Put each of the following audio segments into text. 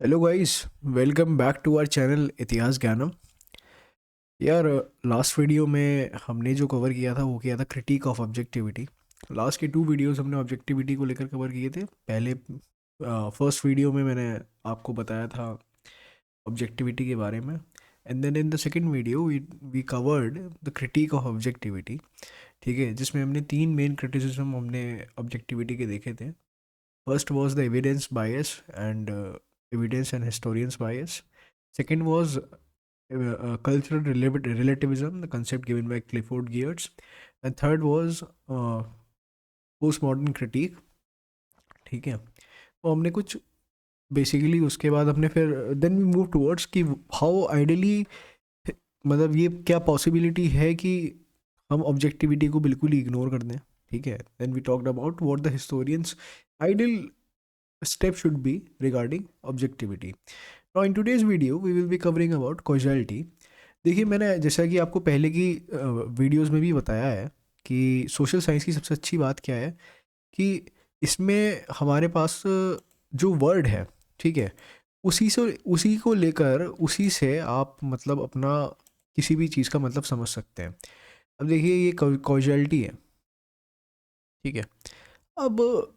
Hello guys, welcome back to our channel Itihaas Gyanam. यार, last video में हमने जो कवर किया था वो किया था क्रिटिक ऑफ ऑब्जेक्टिविटी। लास्ट के टू वीडियोस हमने ऑब्जेक्टिविटी को लेकर कवर किए थे। पहले फर्स्ट वीडियो में मैंने आपको बताया था ऑब्जेक्टिविटी के बारे में, and then in the second video we covered the critique of objectivity. ठीक है, जिसमें हमने तीन मेन क्रिटिसिज्म हमने ऑब्जेक्टिविटी के देखे थे। First was the evidence bias and evidence and historians bias. Second was cultural relativism, the concept given by Clifford Geertz. And third was postmodern critique. ठीक है, तो हमने कुछ बेसिकली उसके बाद हमने फिर देन वी मूव टुवर्ड्स कि हाउ आइडियली, मतलब ये क्या पॉसिबिलिटी है कि हम ऑब्जेक्टिविटी को बिल्कुल ही इग्नोर कर दें। ठीक है, then we talked about what the historians ideal step should be regarding objectivity. Now in today's video we will be covering about causality. देखिए, मैंने जैसा कि आपको पहले की वीडियोस में भी बताया है कि सोशल साइंस की सबसे अच्छी बात क्या है कि इसमें हमारे पास जो वर्ड है, ठीक है, उसी को लेकर उसी से आप मतलब अपना किसी भी चीज़ का मतलब समझ सकते हैं। अब देखिए, ये कॉजैलिटी है। ठीक है, अब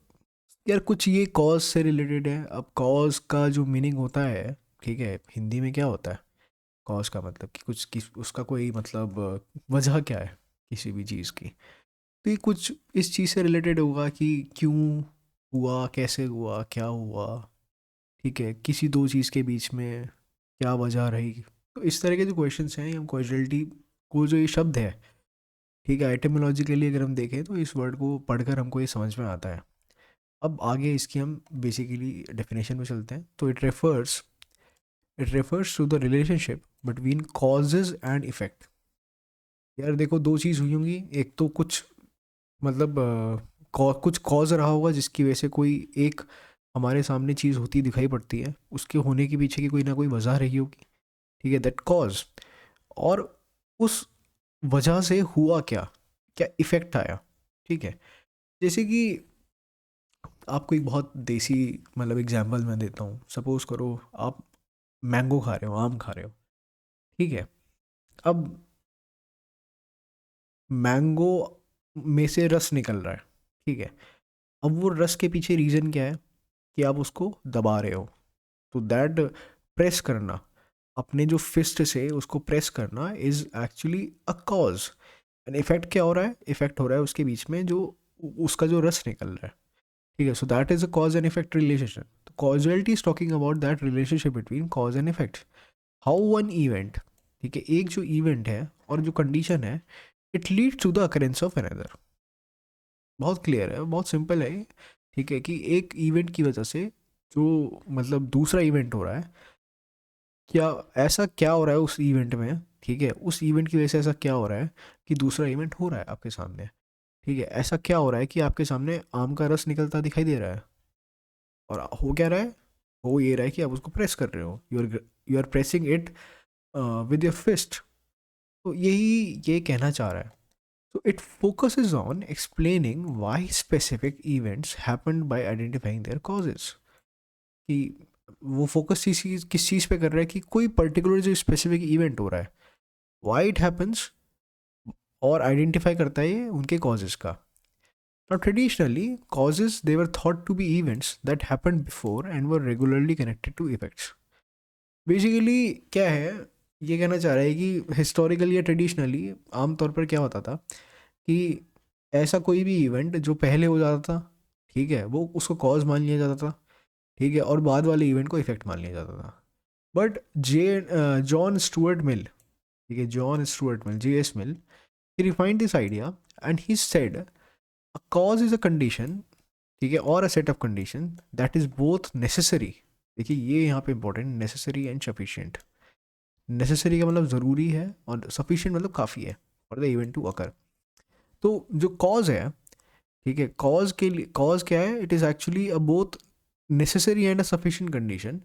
यार कुछ ये कॉज से रिलेटेड है। अब कॉज का जो मीनिंग होता है, ठीक है, हिंदी में क्या होता है कॉज का मतलब कि उसका कोई मतलब वजह क्या है किसी भी चीज़ की। तो ये कुछ इस चीज़ से रिलेटेड होगा कि क्यों हुआ, कैसे हुआ, क्या हुआ। ठीक है, किसी दो चीज़ के बीच में क्या वजह रही। तो इस तरह के जो क्वेश्चंस हैं, हम कॉजलिटी को जो ये शब्द है, ठीक है, एटिमोलॉजिकली अगर हम देखें तो इस वर्ड को पढ़कर हमको ये समझ में आता है। अब आगे इसकी हम बेसिकली डेफिनेशन में चलते हैं। तो it refers to the relationship between causes and effect. यार देखो, दो चीज़ हुई होंगी। एक तो कुछ मतलब कुछ कॉज रहा होगा जिसकी वजह से कोई एक हमारे सामने चीज़ होती दिखाई पड़ती है, उसके होने के पीछे की कोई ना कोई वजह रही होगी। ठीक है, दैट कॉज। और उस वजह से हुआ क्या, क्या इफेक्ट आया। ठीक है, जैसे कि आपको एक बहुत देसी मतलब एग्जांपल मैं देता हूँ। सपोज करो आप मैंगो खा रहे हो, आम खा रहे हो। ठीक है, अब मैंगो में से रस निकल रहा है। ठीक है, अब वो रस के पीछे रीज़न क्या है कि आप उसको दबा रहे हो। तो दैट प्रेस करना, अपने जो फिस्ट से उसको प्रेस करना is actually a cause. And effect क्या हो रहा है? इफेक्ट हो रहा है उसके बीच में जो उसका जो रस निकल रहा है। ठीक है, so that is a cause and effect relationship. तो causality is talking about that relationship between cause and effect. How one event, ठीक है, एक जो इवेंट है और जो कंडीशन है, it leads to the occurrence of another. बहुत क्लियर है, बहुत सिंपल है ये। ठीक है, कि एक इवेंट की वजह से जो मतलब दूसरा इवेंट हो रहा है, क्या ऐसा क्या हो रहा है उस इवेंट में। ठीक है, उस इवेंट की वजह से ऐसा क्या हो रहा है कि दूसरा इवेंट हो रहा है आपके सामने। ठीक है, ऐसा क्या हो रहा है कि आपके सामने आम का रस निकलता दिखाई दे रहा है। और हो क्या रहा है? हो ये रहा है कि आप उसको प्रेस कर रहे हो, you are pressing it with your fist. तो यही ये कहना चाह रहा है। So it focuses on explaining why specific events happened by identifying their causes. कि वो फोकस किस चीज़ पे कर रहा है कि कोई पर्टिकुलर जो स्पेसिफिक इवेंट हो रहा है, वाई इट हैपन्स, और आइडेंटिफाई करता है ये उनके कॉजेज का। Now traditionally, causes they were thought to be events that happened before and were regularly connected to effects. Basically क्या है, ये कहना चाह रहा है कि हिस्टोरिकली या ट्रेडिशनली आमतौर पर क्या होता था कि ऐसा कोई भी इवेंट जो पहले हो जाता था, ठीक है, वो उसको कॉज मान लिया जाता था। ठीक है, और बाद वाले इवेंट को इफेक्ट मान लिया जाता था। बट जॉन स्टुअर्ट मिल, ठीक है, John Stuart Mill, J.S. Mill, he refined this idea and he said a cause is a condition, ठीक है, और a set of condition that is both necessary. देखिए, ये यहाँ पे important, necessary and sufficient. Necessary का मतलब ज़रूरी है और सफिशिएंट मतलब काफ़ी है for the event to occur. तो जो कॉज है, ठीक है, कॉज के लिए कॉज क्या है? It is actually a both necessary and a sufficient condition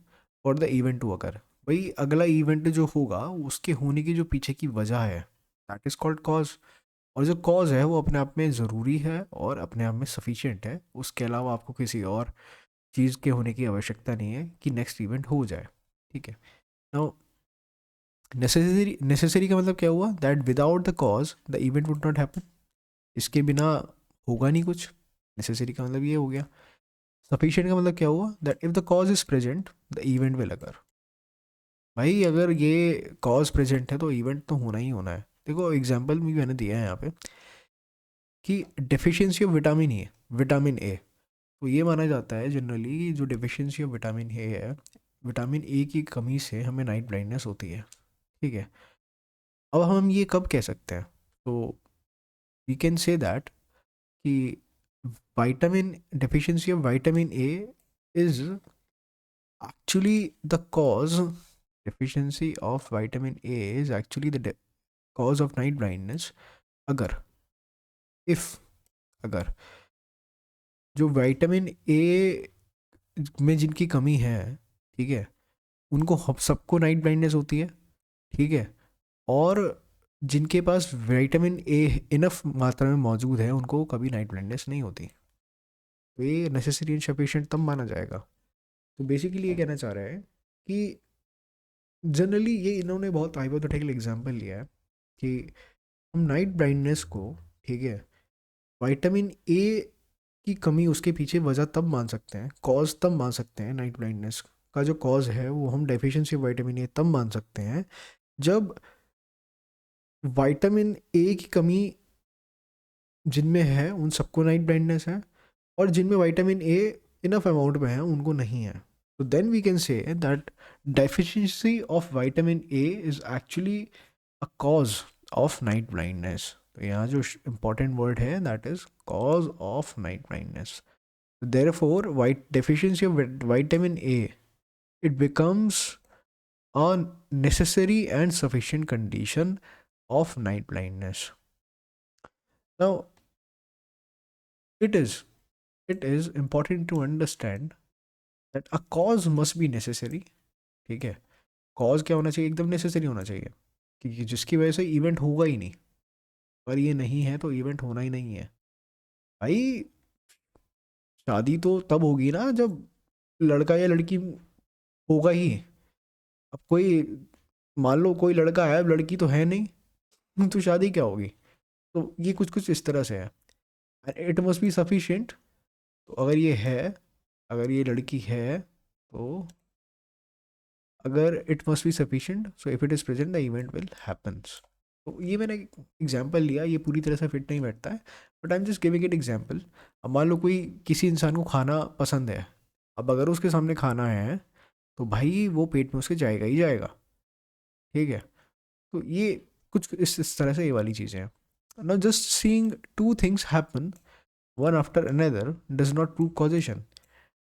for the event to occur. भाई, अगला इवेंट जो होगा उसके होने की जो पीछे की वजह है, दैट इज़ कॉल्ड कॉज। और जो कॉज है वो अपने आप में ज़रूरी है और अपने आप में सफिशिएंट है। उसके अलावा आपको किसी और चीज़ के होने की आवश्यकता नहीं है कि नेक्स्ट इवेंट हो जाए, ठीक है। नाउ नेसेसरी का मतलब क्या हुआ, that without the cause the event would not happen, इसके बिना होगा नहीं कुछ, नेसेसरी का मतलब ये हो गया। सफिशिएंट का मतलब क्या हुआ, that if the cause is present the event will occur. भाई अगर ये कॉज प्रेजेंट है तो इवेंट तो होना ही होना है। देखो एग्जाम्पल भी मैंने दिया है यहाँ पे कि डेफिशिएंसी ऑफ विटामिन ए, तो ये माना जाता है जनरली जो डेफिशिएंसी ऑफ विटामिन ए है, विटामिन ए की कमी से हमें नाइट ब्लाइंडनेस होती है, ठीक है। अब हम ये कब कह सकते हैं, तो वी कैन से दैट कि vitamin deficiency of vitamin A is actually the cause, deficiency of vitamin A is actually the cause of night blindness अगर, if, अगर जो विटामिन ए में जिनकी कमी है, ठीक है, उनको हम सबको नाइट ब्लाइंडनेस होती है, ठीक है, और जिनके पास विटामिन ए इनफ मात्रा में मौजूद है उनको कभी नाइट ब्लाइंडनेस नहीं होती, तो ये नेसेसरी एंड सफिशिएंट तब माना जाएगा। तो बेसिकली ये कहना चाह रहा है कि जनरली ये इन्होंने बहुत हाइपोथेटिकल एग्जांपल लिया है कि हम नाइट ब्लाइंडनेस को, ठीक है, विटामिन ए की कमी उसके पीछे वजह तब मान सकते हैं, कॉज तब मान सकते हैं, नाइट ब्लाइंडनेस का जो कॉज है वो हम डेफिशिएंसी ऑफ विटामिन ए तब मान सकते हैं जब विटामिन ए की कमी जिनमें है उन सबको नाइट ब्लाइंडनेस है, और जिनमें विटामिन ए इनफ अमाउंट में है उनको नहीं है। तो then we can say that deficiency of vitamin A is actually a cause of night blindness. तो यहाँ जो इम्पॉर्टेंट वर्ड है that is cause of night blindness. Therefore white deficiency of vitamin A it becomes a necessary and sufficient condition of night blindness. Now it is it is important to understand that a cause must be necessary, ठीक है। Cause क्या होना चाहिए, एकदम necessary होना चाहिए कि जिसकी वजह से इवेंट होगा ही नहीं, पर ये नहीं है तो इवेंट होना ही नहीं है। भाई शादी तो तब होगी ना जब लड़का या लड़की होगा ही। अब कोई मान लो कोई लड़का है, अब लड़की तो है नहीं, तो शादी क्या होगी। तो ये कुछ कुछ इस तरह से है, इट मस्ट बी सफिशिएंट। तो अगर ये है, अगर ये लड़की है तो अगर it must be sufficient, so if it is present the event will happens. तो ये मैंने एग्जांपल लिया, ये पूरी तरह से फिट नहीं बैठता है, but I am just giving it example. अब मान लो कोई किसी इंसान को खाना पसंद है, अब अगर उसके सामने खाना है तो भाई वो पेट में उसके जाएगा ही जाएगा, ठीक है। तो ये कुछ इस तरह से ये वाली चीज़ें हैं। Now just seeing two things happen one after another does not prove causation.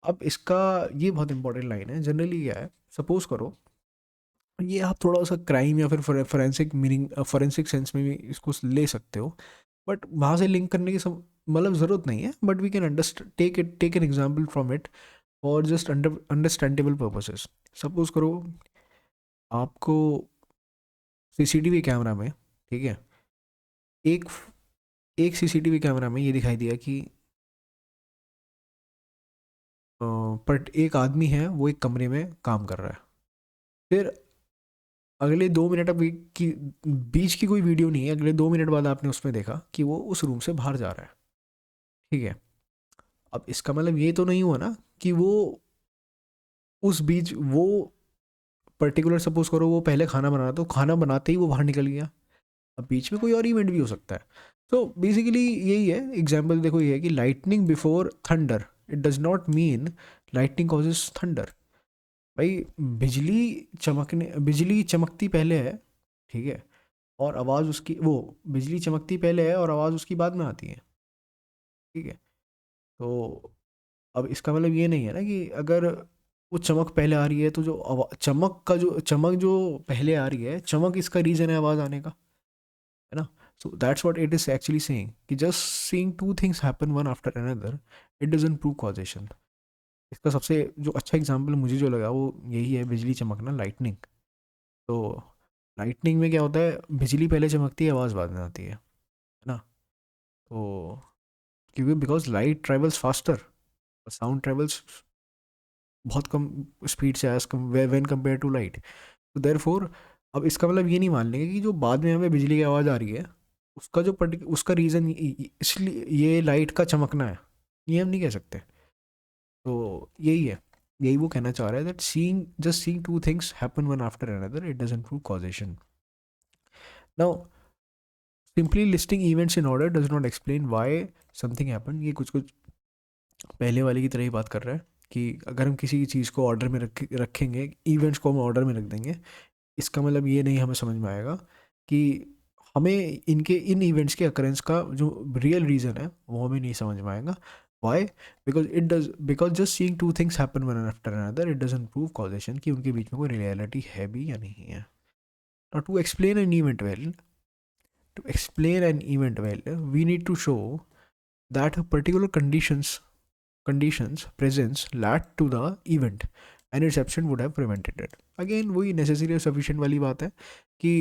अब इसका ये बहुत इंपॉर्टेंट लाइन है। जनरली क्या है, सपोज करो ये आप थोड़ा सा क्राइम या फिर फोरेंसिक मीनिंग, फोरेंसिक सेंस में भी इसको ले सकते हो, बट वहाँ से लिंक करने की सब मतलब ज़रूरत नहीं है, but we can understand take an example from it और जस्ट अंडरस्टैंडेबल पर्पसेस। सपोज करो आपको सीसीटीवी कैमरा में, ठीक है, एक एक सीसीटीवी कैमरा में ये दिखाई दिया कि पर एक आदमी है वो एक कमरे में काम कर रहा है। फिर अगले 2 मिनट अभी की बीच की कोई वीडियो नहीं है, अगले 2 मिनट बाद आपने उसमें देखा कि वो उस रूम से बाहर जा रहा है, ठीक है। अब इसका मतलब ये तो नहीं हुआ ना कि वो उस बीच वो पर्टिकुलर, सपोज करो वो पहले खाना बना रहा था तो खाना बनाते ही वो बाहर निकल गया। अब बीच में कोई और इवेंट भी हो सकता है। तो बेसिकली यही है एग्जाम्पल। देखो ये है कि lightning before thunder, it does not mean lightning causes thunder. भाई बिजली चमकती पहले है, ठीक है, और आवाज़ उसकी वो बिजली चमकती पहले है और आवाज़ उसकी बाद में आती है, ठीक है। तो अब इसका मतलब ये नहीं है ना कि अगर वो चमक पहले आ रही है तो जो चमक जो पहले आ रही है, चमक इसका रीज़न है आवाज़ आने का, है ना। So that's what it is actually saying कि just seeing two things happen one after another it doesn't prove causation. इसका सबसे जो अच्छा एग्जांपल मुझे जो लगा वो यही है, बिजली चमकना, लाइटनिंग। तो लाइटनिंग में क्या होता है, बिजली पहले चमकती है, आवाज़ बाद में आती है ना। तो क्योंकि because light travels faster, sound travels बहुत कम स्पीड से as come when compare to light. तो देयरफॉर अब इसका मतलब ये नहीं मान लेंगे कि जो बाद में हमें बिजली की आवाज़ आ रही है उसका जो उसका रीज़न इसलिए ये लाइट का चमकना है, ये हम नहीं कह सकते। तो यही है, यही वो कहना चाह रहा है that seeing two things happen one after another it doesn't prove causation. Now simply listing events in order does not explain why something happen. ये कुछ कुछ पहले वाले की तरह ही बात कर रहा है कि अगर हम किसी चीज़ को ऑर्डर में रखेंगे, इवेंट्स को हम ऑर्डर में रख देंगे, इसका मतलब ये नहीं हमें समझ में आएगा कि हमें इनके इन इवेंट्स के अकरेंस का जो रियल रीज़न है वो हमें नहीं समझ में आएगा। Why? Because just seeing two things happen one after another it doesn't prove causation कि उनके बीच में कोई रियलिटी है भी या नहीं है। Now to explain an event well, we need to show that a particular conditions presence led to the event and its absence would have prevented it. Again वही नेसेसरी और सफिशिएंट वाली बात है कि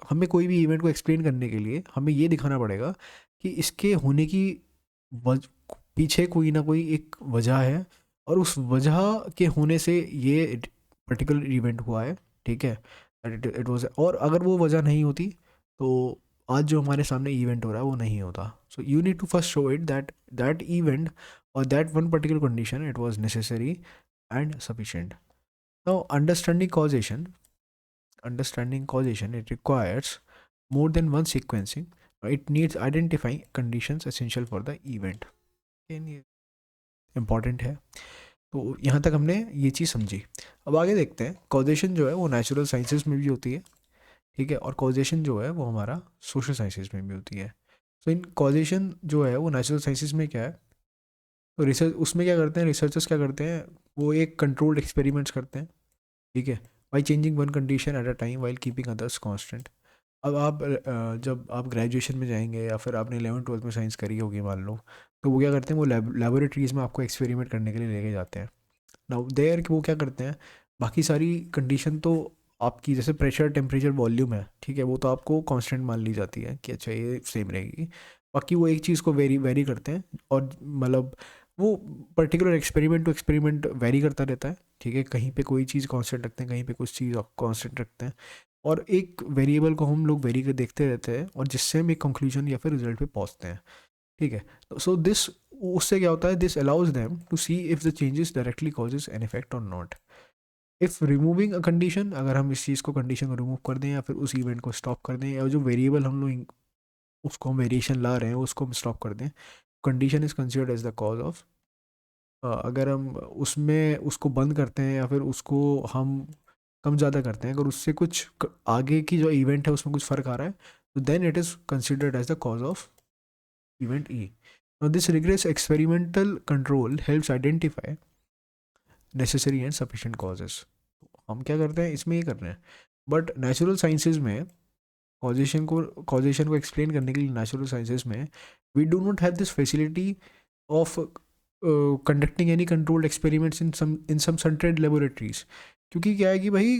हमें कोई भी इवेंट को एक्सप्लेन करने के लिए हमें ये दिखाना पड़ेगा कि इसके होने की वज, पीछे कोई ना कोई एक वजह है और उस वजह के होने से ये पर्टिकुलर इवेंट हुआ है। ठीक है, इट वाज, और अगर वो वजह नहीं होती तो आज जो हमारे सामने इवेंट हो रहा है वो नहीं होता। So you need to first show it that that event or that one particular condition it was necessary and sufficient. Now understanding causation it requires more than one sequencing. It needs identifying conditions essential for the event. Important है। तो यहाँ तक हमने ये चीज़ समझी। अब आगे देखते हैं, कॉजेशन जो है वो नेचुरल साइंसेस में भी होती है, ठीक है, और कॉजेशन जो है वो हमारा सोशल साइंसेस में भी होती है। तो इन कॉजेशन जो है वो नेचुरल साइंसेस में क्या है, तो रिसर्च उसमें क्या करते हैं, रिसर्चर्स क्या करते हैं, वो एक कंट्रोल्ड एक्सपेरिमेंट्स करते हैं, ठीक है, by changing one condition at a time while keeping others constant. अब आप जब आप ग्रेजुएशन में जाएंगे या फिर आपने 11th 12th में साइंस करी होगी मान लो, तो वो क्या करते हैं, वो लेबोरेटरीज़ में आपको एक्सपेरिमेंट करने के लिए लेके जाते हैं। नाउ देयर वो क्या करते हैं, बाकी सारी कंडीशन तो आपकी जैसे प्रेशर टेम्परेचर वॉल्यूम है, ठीक है, वो तो आपको कांस्टेंट मान ली जाती है कि अच्छा ये सेम रहेगी। बाकी वो एक चीज़ को वेरी वेरी करते हैं, और मतलब वो particular experiment to experiment vary करता रहता है, ठीक है, कहीं पे कोई चीज़ कांस्टेंट रखते हैं, कहीं पे कुछ चीज़ कांस्टेंट रखते हैं, और एक वेरिएबल को हम लोग वेरी कर देखते रहते हैं और जिससे हम एक कंक्लूजन या फिर रिजल्ट पे पहुंचते हैं, ठीक है। सो दिस, उससे क्या होता है, this allows them to see if the changes directly causes an effect और not. If removing a condition, अगर हम इस चीज़ को कंडीशन को रिमूव कर दें या फिर उस इवेंट को स्टॉप कर दें, या जो वेरिएबल हम लोग उसको हम वेरिएशन ला रहे हैं उसको हम स्टॉप कर दें, condition is considered as the cause of. अगर हम उसमें उसको बंद करते हैं या फिर उसको हम कम ज़्यादा करते हैं, अगर उससे कुछ आगे की जो इवेंट है उसमें कुछ फ़र्क आ रहा है, तो then it is considered as the cause of event E. Now, this rigorous experimental control helps identify necessary and sufficient causes. हम क्या करते हैं, इसमें ये कर रहे हैं, बट नेचुरल साइंसेज में कॉजेशन को एक्सप्लेन करने के लिए नेचुरल साइंसेज में we do not have this facility of conducting any controlled experiments in some centred laboratories. क्योंकि क्या है कि भाई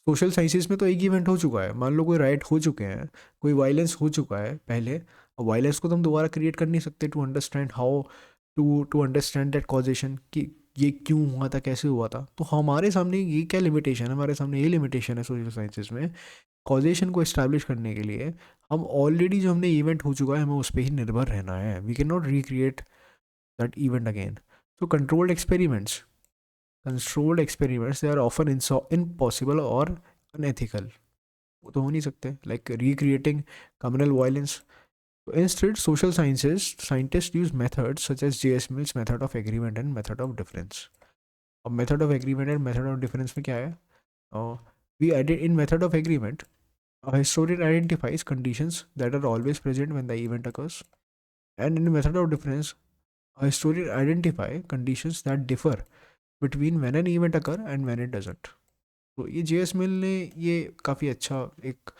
सोशल साइंसेज में तो एक इवेंट हो चुका है, मान लो कोई राइट हो चुके हैं, कोई वायलेंस हो चुका है पहले, और वायलेंस को तो हम दोबारा क्रिएट कर नहीं सकते to understand how to understand that causation कि ये क्यों हुआ था, कैसे हुआ था। तो हमारे सामने ये क्या लिमिटेशन है, हमारे सामने ये लिमिटेशन है सोशल साइंसेज में, कॉजेशन को इस्टेब्लिश करने के लिए हम ऑलरेडी जो हमने इवेंट हो चुका है हमें उस पर ही निर्भर रहना है, we can not recreate that event again. तो controlled experiments they are often impossible और अनएथिकल, वो तो हो नहीं सकते, like recreating communal violence. Instead social scientist use methods such as JS Mill's method of agreement and method of difference. अब method of agreement and method of difference में क्या है, we in method of agreement a historian identifies conditions that are always present when the event occurs, and in method of difference a historian identify conditions that differ between when an event occur and when it doesn't. तो ये JS मिल ने ये काफ़ी अच्छा एक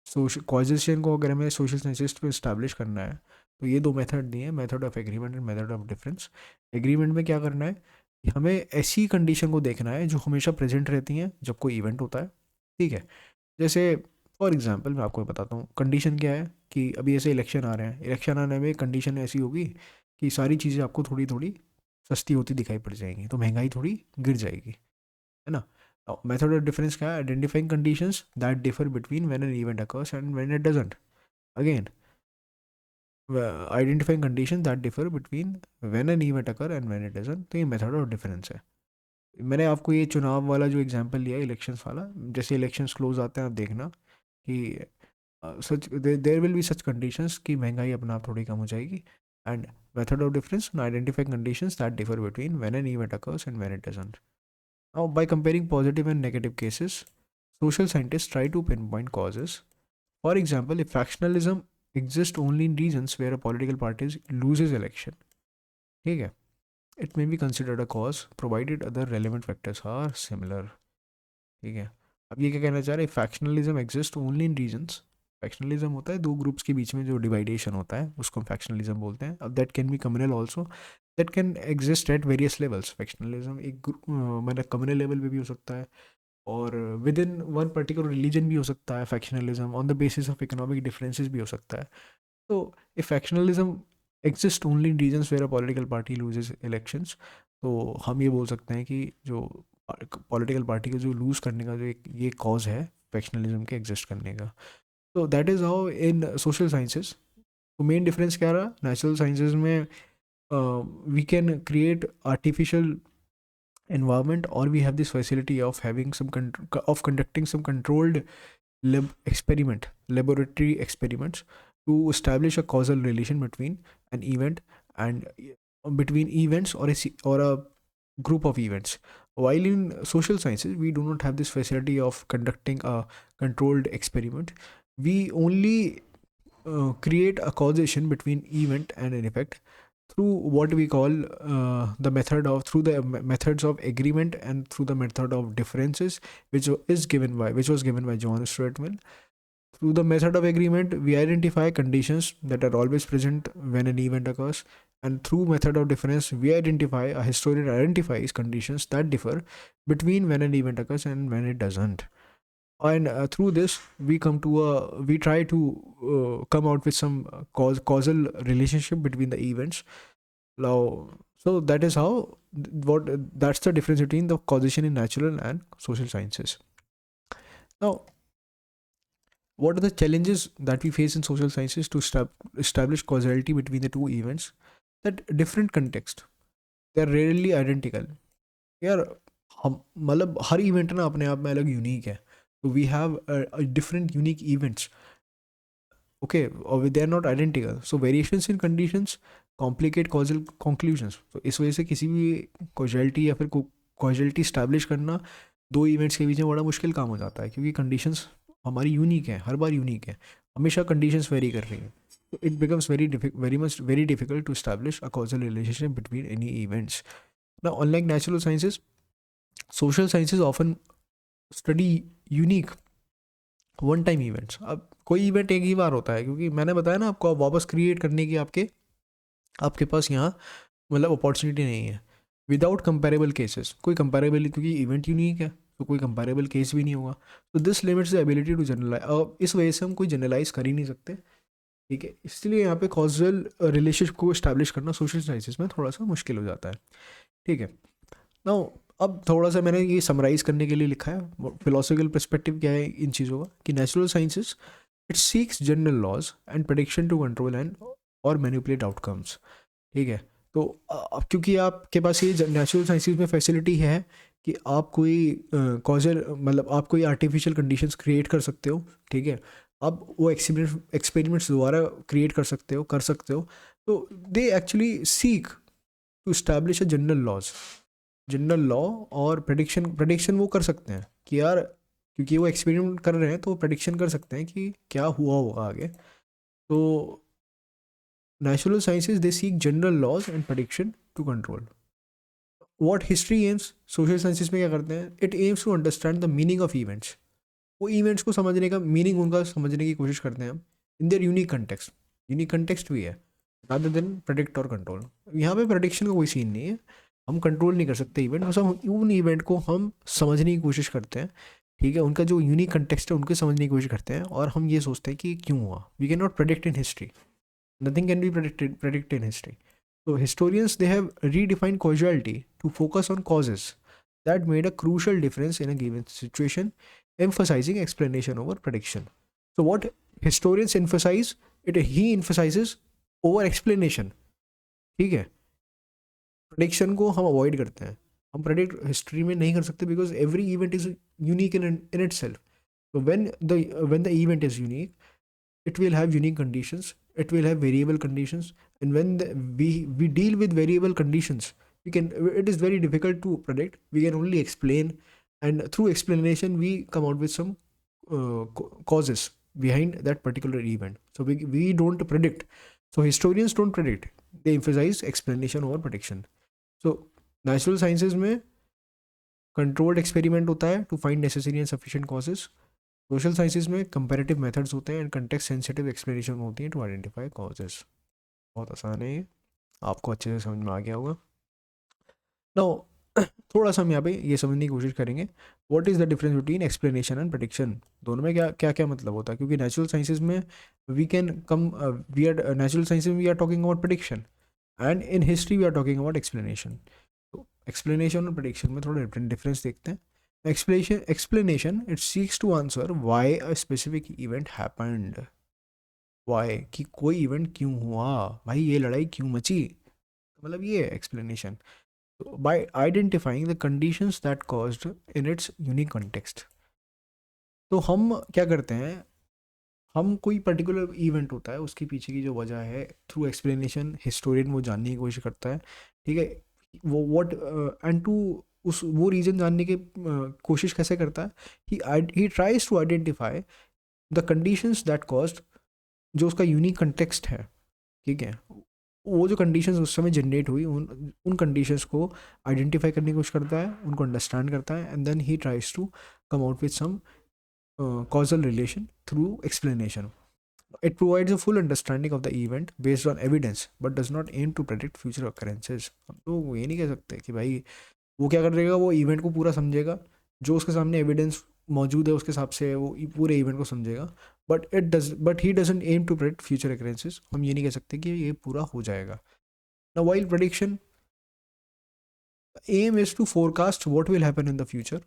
social causation को अगर हमें सोशल साइंसिस्ट पे इस्टेब्लिश करना है तो ये दो मेथड दिए हैं, method of agreement and method of difference. Agreement में क्या करना है कि हमें ऐसी कंडीशन को देखना है जो हमेशा प्रेजेंट रहती हैं जब कोई इवेंट होता है, ठीक है। जैसे फॉर एग्जांपल मैं आपको बताता हूँ, कंडीशन क्या है कि अभी ऐसे इलेक्शन आ रहे हैं, इलेक्शन आने में कंडीशन ऐसी होगी कि सारी चीज़ें आपको थोड़ी थोड़ी सस्ती होती दिखाई पड़ जाएंगी, तो महंगाई थोड़ी गिर जाएगी, है ना। मेथड ऑफ डिफरेंस क्या है? Identifying conditions that differ between when an event occurs and when it doesn't. Again, identifying condition that differ between when an event occur and when it doesn't, तो ये मेथड ऑफ डिफरेंस है। मैंने आपको ये चुनाव वाला जो एग्जांपल लिया इलेक्शंस वाला, जैसे इलेक्शंस क्लोज आते हैं आप देखना कि such there will be such conditions कि महंगाई अपने आप थोड़ी कम हो जाएगी। And method of difference, identifying conditions that differ between when an event occurs and when it doesn't. Now by comparing positive and negative cases, social scientists try to pinpoint causes. For example, if factionalism exists only in regions where a political party loses election, ठीक है, it may be considered a cause provided other relevant factors are similar, ठीक है। अब ये क्या कहना चाह रहे हैं? Factionalism exist only in regions. Factionalism होता है दो ग्रुप्स के बीच में जो डिवाइडेशन होता है, उसको हम फैक्शनलिज्म बोलते हैं। अब that can be communal also, that can exist at various levels. Factionalism एक मतलब कम्युनल लेवल पे भी हो सकता है, और with in one particular religion भी हो सकता है। Factionalism on the basis of economic differences भी हो सकता है। तो if factionalism exists only in regions where a political party loses elections, तो हम ये बोल सकते हैं कि जो पॉलिटिकल पार्टी को जो लूज़ करने का जो एक ये कॉज है फैक्शनलिज्म के एग्जिस्ट करने का। तो that is how in social sciences. तो मेन डिफरेंस क्या रहा? नेचुरल साइंसेज में we can create artificial environment, or we have this facility of having of conducting some controlled laboratory experiments to establish a causal relation between an event and between events or a group of events. While in social sciences we do not have this facility of conducting a controlled experiment, we only create a causation between event and an effect through what we call the method of through the methods of agreement and through the method of differences, which was given by John Stuart Mill. Through the method of agreement, we identify conditions that are always present when an event occurs, and through method of difference, a historian identifies conditions that differ between when an event occurs and when it doesn't. And through this, we try to come out with some causal relationship between the events. Now, so that is how that's the difference between the causation in natural and social sciences. Now, what are the challenges that we face in social sciences to establish causality between the two events? That different context, they are rarely identical. यार हम मतलब हर event ना अपने आप में अलग unique है, तो we have different unique events. Okay, or they are not identical, so variations in conditions complicate causal conclusions. तो इस वजह से किसी भी causality या फिर causality establish करना दो इवेंट्स के बीच में बड़ा मुश्किल काम हो जाता है, क्योंकि कंडीशंस हमारी यूनिक है, हर बार यूनिक है, हमेशा कंडीशंस वेरी कर रही हैं. So it becomes very difficult to establish a causal relationship between any events. Now, unlike natural sciences, social sciences often study unique one time events. अब कोई इवेंट एक ही बार होता है, क्योंकि मैंने बताया ना आपको, वापस क्रिएट करने की आपके पास यहाँ मतलब अपॉर्चुनिटी नहीं है. विदाउट कंपेरेबल केसेस, कोई कंपेरेबल, क्योंकि इवेंट यूनिक है तो कोई कंपेरेबल केस भी नहीं होगा. तो this limits the ability to generalise. इस वजह से हम कोई जनरलाइज कर ही नहीं सकते, ठीक है. इसलिए यहाँ पे कॉजल रिलेशनशिप को इस्टेब्लिश करना सोशल साइंसेस में थोड़ा सा मुश्किल हो जाता है, ठीक है. नाउ अब थोड़ा सा मैंने ये समराइज़ करने के लिए लिखा है फिलोसॉफिकल पर्सपेक्टिव क्या है इन चीज़ों का, कि natural sciences it seeks general laws and prediction to control and और मैनिपुलेट आउटकम्स, ठीक है. तो अब क्योंकि आपके पास ये नेचुरल साइंसेस में फैसिलिटी है कि आप कोई कॉजल मतलब आप कोई आर्टिफिशियल कंडीशंस क्रिएट कर सकते हो, ठीक है. आप वो एक्सपेरिमेंट्स दोबारा क्रिएट कर सकते हो. तो they actually seek to establish a general law और प्रेडिक्शन वो कर सकते हैं कि यार, क्योंकि वो एक्सपेरिमेंट कर रहे हैं तो प्रेडिक्शन कर सकते हैं कि क्या हुआ होगा आगे. तो natural sciences they seek general laws and prediction to control. What history aims, social sciences में क्या करते हैं, it aims to understand the meaning of events. वो इवेंट्स को समझने का मीनिंग उनका समझने की कोशिश करते हैं हम इन देयर यूनिक कंटेक्स्ट भी है, रादर देन प्रेडिक्ट और कंट्रोल. यहाँ पे प्रेडिक्शन का कोई सीन नहीं है, हम कंट्रोल नहीं कर सकते इवेंट, बस हम उन इवेंट को हम समझने की कोशिश करते हैं, ठीक है. उनका जो यूनिक कंटेक्स्ट है उनको समझने की कोशिश करते हैं, और हम ये सोचते हैं कि क्यों हुआ. We can not predict in history, nothing can be predict in history. So historians, they have redefined causality to focus on causes that made a crucial difference in a given situation, emphasizing explanation over prediction. So what historians emphasize, he emphasizes over explanation. ठीक है, prediction को हम avoid करते हैं, हम predict history में नहीं कर सकते because every event is unique in itself. So when the event is unique, it will have unique conditions, it will have variable conditions, and when we deal with variable conditions, it is very difficult to predict. We can only explain, and through explanation we come out with some causes behind that particular event. So we don't predict. So historians don't predict, they emphasize explanation over prediction. So natural sciences में controlled experiment होता है to find necessary and sufficient causes. Social sciences में comparative methods होते हैं and context sensitive explanation होती है to identify causes. बहुत आसान है ये, आपको अच्छे से समझ में आ गया होगा. नाउ थोड़ा सा हम यहाँ पे ये समझने की कोशिश करेंगे what is the difference between explanation and prediction. दोनों में क्या क्या क्या मतलब होता है, क्योंकि नेचुरल साइंसेज में we can come we are natural sciences में we are talking about prediction and in history we are talking about explanation. तो एक्सप्लेनेशन और प्रेडिक्शन में थोड़ा डिफरेंस देखते हैं. Explanation it seeks to answer why a specific event happened. Why, कि कोई event क्यों हुआ, भाई ये लड़ाई क्यों मची, मतलब ये explanation. by identifying the conditions that caused in its unique context. तो हम क्या करते हैं, हम कोई पर्टिकुलर इवेंट होता है उसके पीछे की जो वजह है थ्रू एक्सप्लेनेशन हिस्टोरियन वो जानने की कोशिश करता है. ठीक है, वो व्हाट एंड टू उस वो रीज़न जानने की कोशिश कैसे करता है, he tries to identify the conditions that caused, जो उसका यूनिक कंटेक्स्ट है. ठीक है, वो जो कंडीशंस उस समय जनरेट हुई उन कंडीशंस को आइडेंटिफाई करने की कोशिश करता है, उनको अंडरस्टैंड करता है, and then he tries to come out with some causal relation through explanation. It provides a full understanding of the event based on evidence but does not aim to predict future occurrences. हम तो ये नहीं कह सकते कि भाई वो क्या करेगा, वो इवेंट को पूरा समझेगा, जो उसके सामने एविडेंस मौजूद है उसके हिसाब से वो पूरे इवेंट को समझेगा, but he doesn't aim to predict future occurrences. हम ये नहीं कह सकते कि ये पूरा हो जाएगा. Now while prediction, the aim is to forecast what will happen in the future,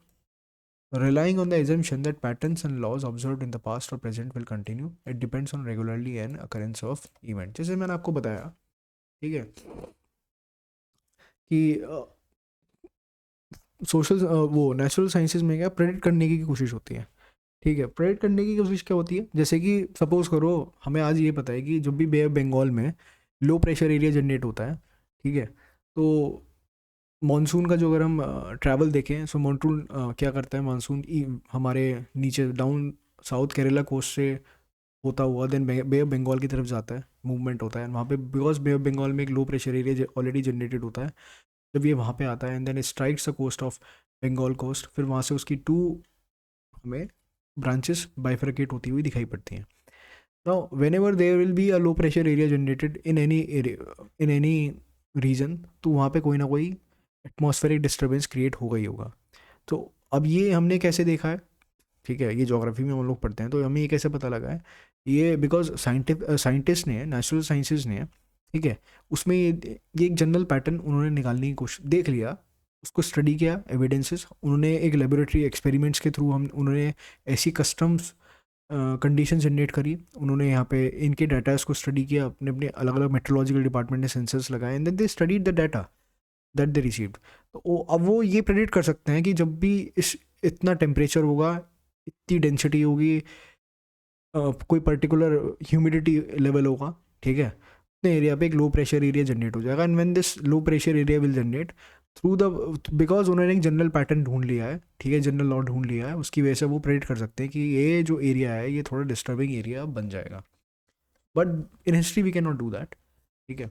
relying on the assumption that patterns and laws observed in the past or present will continue. It depends on regularly and occurrence of event. जैसे मैंने आपको बताया, ठीक है, कि social वो natural sciences में क्या प्रेडिक्ट करने की कोशिश होती है. ठीक है, प्रेडिक्ट करने की कोशिश क्या होती है, जैसे कि सपोज करो हमें आज ये पता है कि जब भी बे ऑफ बंगाल में लो प्रेशर एरिया जनरेट होता है, ठीक है, तो मानसून का जो अगर हम ट्रैवल देखें, सो मानसून क्या करता है, मानसून हमारे नीचे डाउन साउथ केरला कोस्ट से होता हुआ देन बे ऑफ बंगाल की तरफ जाता है, मूवमेंट होता है वहाँ पे, बिकॉज बे ऑफ बंगाल में एक low pressure area already generated होता है. जब ये वहाँ पे आता है and then strikes the coast of Bengal coast, फिर वहाँ से उसकी टू हमें ब्रांचेस बाइफरकेट होती हुई दिखाई पड़ती हैं. Now whenever there will be a low pressure area generated in any region, तो वहाँ पे कोई ना कोई एटमॉस्फेरिक डिस्टर्बेंस क्रिएट होगा ही होगा. तो अब ये हमने कैसे देखा है, ठीक है, ये ज्योग्राफी में हम लोग पढ़ते हैं, तो हमें ये कैसे पता लगा है, ये बिकॉज साइंटिस्ट ने, नेचुरल साइंसेज ने, ठीक है, उसमें ये एक जनरल पैटर्न उन्होंने निकालने की कोशिश, देख लिया, उसको स्टडी किया, एविडेंसेस, उन्होंने एक लेबोरेटरी एक्सपेरिमेंट्स के थ्रू उन्होंने ऐसी कस्टम्स कंडीशन जनरेट करी, उन्होंने यहाँ पे इनके डाटास को स्टडी किया, अपने अपने अलग अलग मेट्रोलॉजिकल डिपार्टमेंट ने सेंसर्स लगाए and then they studied the data that they received. तो अब वो ये प्रेडिक्ट कर सकते हैं कि जब भी इतना टेम्परेचर होगा, इतनी डेंसिटी होगी, कोई पर्टिकुलर ह्यूमिडिटी लेवल होगा, ठीक है, उतने एरिया पे एक लो प्रेशर एरिया जनरेट हो जाएगा. And when this low pressure area will generate through the, because उन्होंने एक जनरल पैटर्न ढूंढ लिया है, ठीक है, जनरल लॉ ढूंढ लिया है, उसकी वजह से वो प्रेडिक्ट कर सकते हैं कि ये जो एरिया है ये थोड़ा डिस्टर्बिंग एरिया बन जाएगा. But in history we can not do that. ठीक है,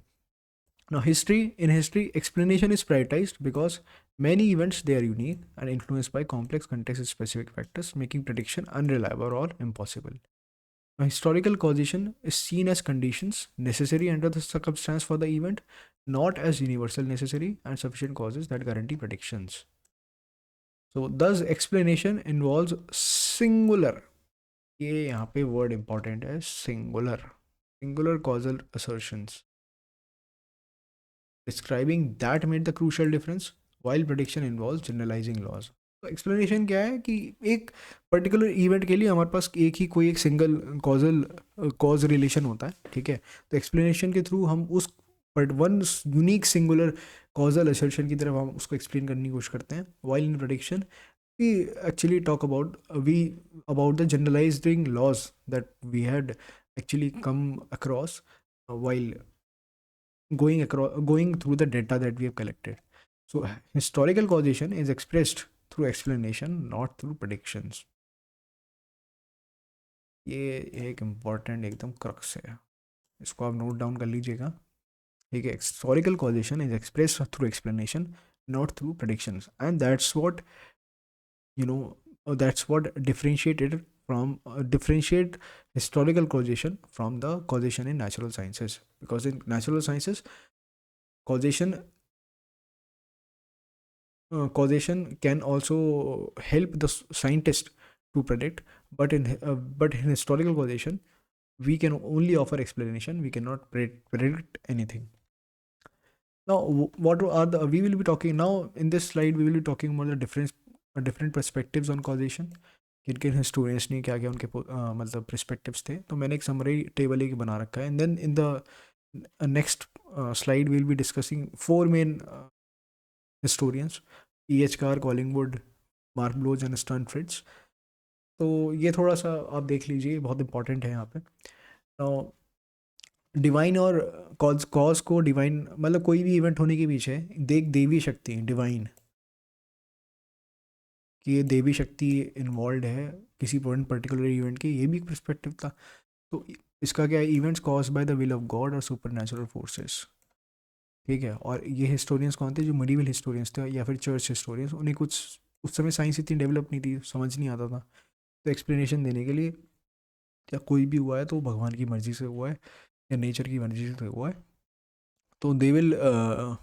now in history explanation is prioritized because many events they are unique and influenced by complex context specific factors, making prediction unreliable or impossible. Now, historical causation is seen as conditions necessary under the circumstance for the event, not as universal necessary and sufficient causes that guarantee predictions. So thus explanation involves singular, ये यहाँ पे word important है, singular causal assertions. Describing that made the crucial difference while prediction involve generalising laws. तो explanation क्या है कि एक particular event के लिए हमारे पास एक ही कोई एक सिंगल कॉजल कॉज रिलेशन होता है, ठीक है। तो एक्सप्लेनेशन के थ्रू हम उस but one unique singular causal assertion की तरफ हम उसको एक्सप्लेन करने की कोशिश करते हैं। While in prediction we actually talk about we about the generalizing laws that we had actually come across while going through the data that we have collected. So historical causation is expressed through explanation, not through predictions. ये एक important एकदम crux है, इसको आप note down कर लीजिएगा, ठीक है। Historical causation is express through explanation, not through predictions, and that's what, you know, that's what differentiate historical causation from the causation in natural sciences. Because in natural sciences, causation causation can also help the scientist to predict, but in historical causation we can only offer explanation, we cannot predict anything. Now what are the we will be talking now in this slide, we will be talking about the different perspectives on causation, किन किन historians ने क्या क्या उनके मतलब perspectives थे। तो मैंने एक समरी टेबल एक बना रखा है, and then in the next slide we'll be discussing four main historians: E.H. Carr, Collingwood, Marc Bloch and Stern Fritz. तो ये थोड़ा सा आप देख लीजिए, बहुत इंपॉर्टेंट है यहाँ पे। डिवाइन और कॉज कॉज को डिवाइन मतलब कोई भी इवेंट होने के पीछे देख देवी शक्ति डिवाइन, कि ये देवी शक्ति इन्वॉल्व है किसी पर्टिकुलर इवेंट के, ये भी एक पर्सपेक्टिव था। तो इसका क्या है, events cause by the will of God और सुपर नेचुरल फोर्सेस, ठीक है। और ये हिस्टोरियंस कौन थे, जो मिडीवल हिस्टोरियंस थे या फिर चर्च हिस्टोरियंस, उन्हें कुछ उस समय साइंस इतनी डेवलप नहीं थी, समझ नहीं आता था, तो एक्सप्लेनेशन देने के लिए क्या कोई भी हुआ है तो भगवान की मर्जी से हुआ है या नेचर की मर्जी से हुआ है, तो they will